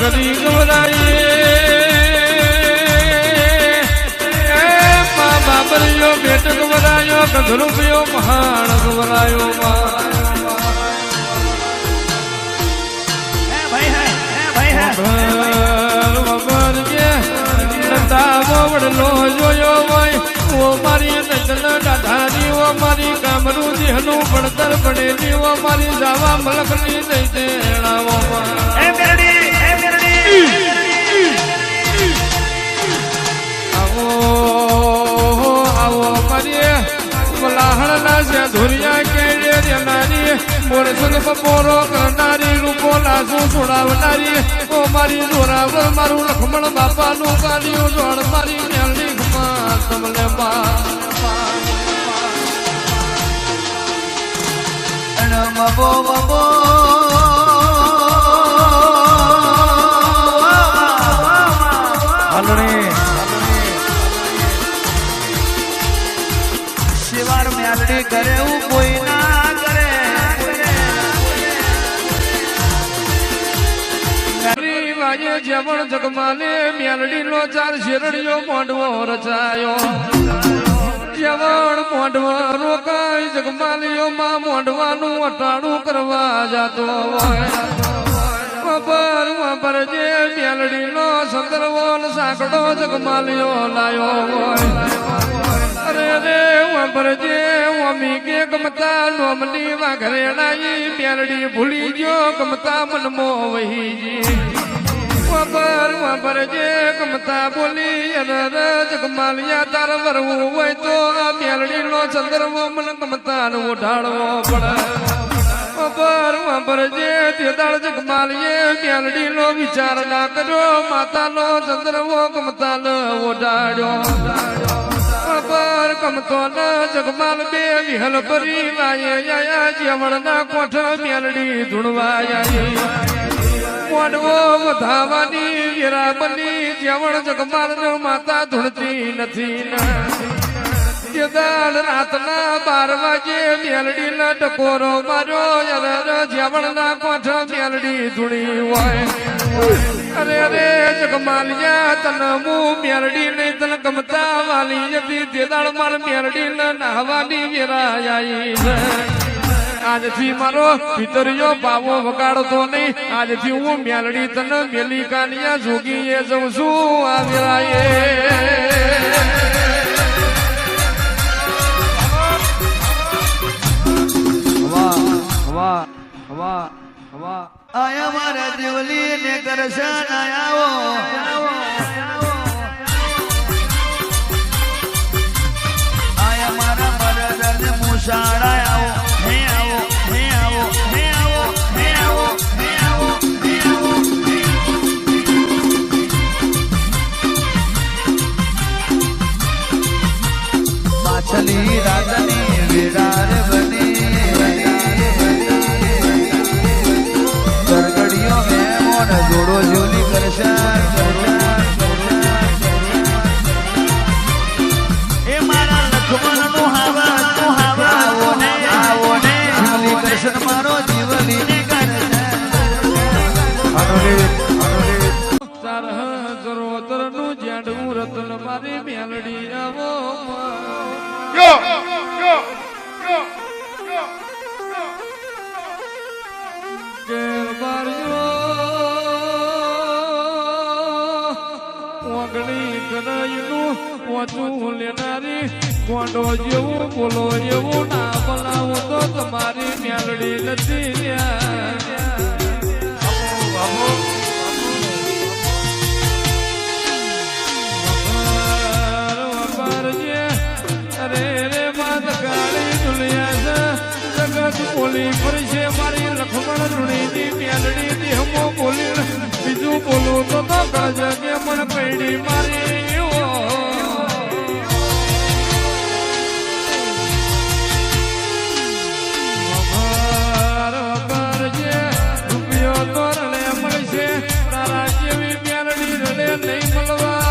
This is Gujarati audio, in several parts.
કરી ગવરાઈએ બાબરિયો બેટ ગવરાયો કંધરૂપિયો મહાણ ગવરાયો વડલો જોયો હોય ઓ મારી નજલ દાઢાની ઓ મારી કામરું દેહનું પડતર પડેલી ઓ મારી જાવા મલકની દઈ દેણાવો આવો આવો મારી મલાહણના છે ધુરિયા કેડે દેનારી મોર સુન બપોરો કરનારી રૂપો લાસુ છોડાવનારી ઓ મારી જોરાવળ મારું લખમણ બાપાનું કાલિયું જોડ મારી મેલડી ખમા તમને મબો મબો શિવાર મેલડી કરે એવું કોઈ ના કરે વાજે જવણ જગમાલે મેલડી નો ચાર શેરડીઓ મોઢવો રચાયો જવણ મોઢવો રોકાય જગમાલીઓ માં મોઢવાનું અટાણું કરવા જાતો પર જે મેલડી નો સંદર્ભો સાંકડો જગમાલીઓ લાયો અરે રે પર જે અમી કે ગમતા નોમની વાઘરેણાઈ મેલડી ભૂલી ગયો ગમતા મનમો વહીજી પર જે ગમતા બોલી જગમાલિયા તાર વરવું હોય તો આ મેલડી નો ચંદ્રવો મન ગમતા નો ઉઠાડવો પડે પર જે તેદાળ જગમાલીએ મેલડી નો વિચાર ના કર્યો માતા નો ચંદ્રવો ગમતા ન ઉઠાડ્યો પર ગમતો ન જગમાલ બે વિહલ ભરી વાયા જેવણ ના કોઠ મેલડી ધૂણવાયા મોડવો વધાવાની વીરાબની જેવણ જગમાલ માતા ધૂણતી નથી દાળ રાતના 12 વાગે મેલડી ના ટકોરો માર્યો જેવણ ના કોઠ મેલડી ધૂણી હોય અરે અરે જગમાલિયા તન હું મેલડી નહીં તન ગમતા વાલી હતી તે દાળ માર મેલડી નાહવાની વીરાઈ આજથી મારો પિતરીયો બાવો વગાડતો નહીં આજથી હું મેલડી તન મેલી કાનિયા જોગીએ જઉં છું આ વીરાએ આયા મારા દેવલી ને કરશન આવો આયા મારા મરદ ને મુસાડા આવો હે આવો હે આવો હે આવો હે આવો હે આવો હે આવો પાછલી રાતની વિરાર બની જોડો જોલી કરશાર એ મારા લખમણ નું હાવા તું હાવા આવો ને જોલી કરશન મારો જીવલી ને સરોતર નું જેડું રતન મારી મેલડી આવો પોચું લેનારી કોંડો જેવું બોલો એવું ના બનાવો તો તમારી મેલડી નથી અરે રે માત ગાડી દુલિયા છે જગત બોલી ફરી છે મારી લખમણ રૂણીની મેલડી દેહમો બોલી બીજું બોલું તો જગે મન પૈડી મારી નહીં મળવાની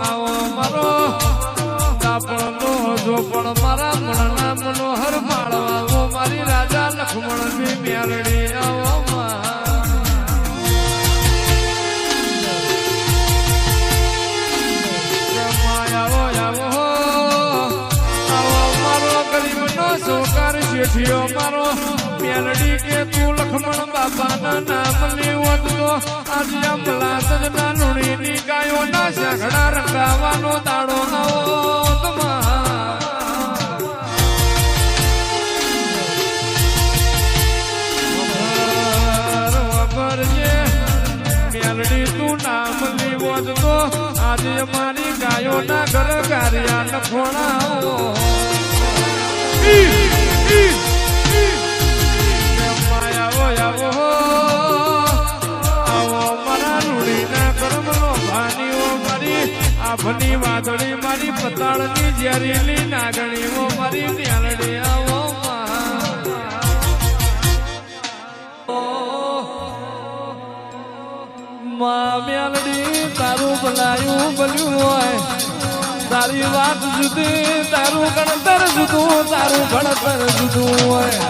આવો મારો કાપડનો જો પણ મારા મનના મનોહર લખમણ ની મેલડી આવો આવો આવો આવો મારો ગરીબ નો સોકાર શેઠિયો મારો મેલડી કે તું લખમણ બાપાના નામ લેવત તો આજે અમલાત જ ના લુણીની ગાયો ના શાખડા રંગાવાનો દાડો આવો મેલડી તું નામ લેવત તો આજે અમારી ગાયો ના ઘર ગારિયા નખોણાઓ આભની વાદળી મારી પતાળની ઝેરીલી નાગણીઓ મારી મેલડી આવો માં મેલડી તારું ભલાયું બન્યું હોય તારી વાત જુદી તારું ગણતર જુદું તારું ભણતર જુદું હોય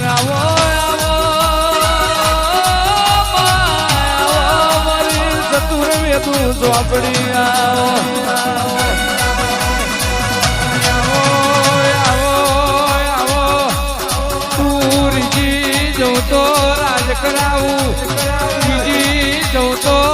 આવો આવો મારી ચતુર વેદું ચોપડી આવો તુરજી જઉં તો રાજ કરાવું બીજી જઉં તો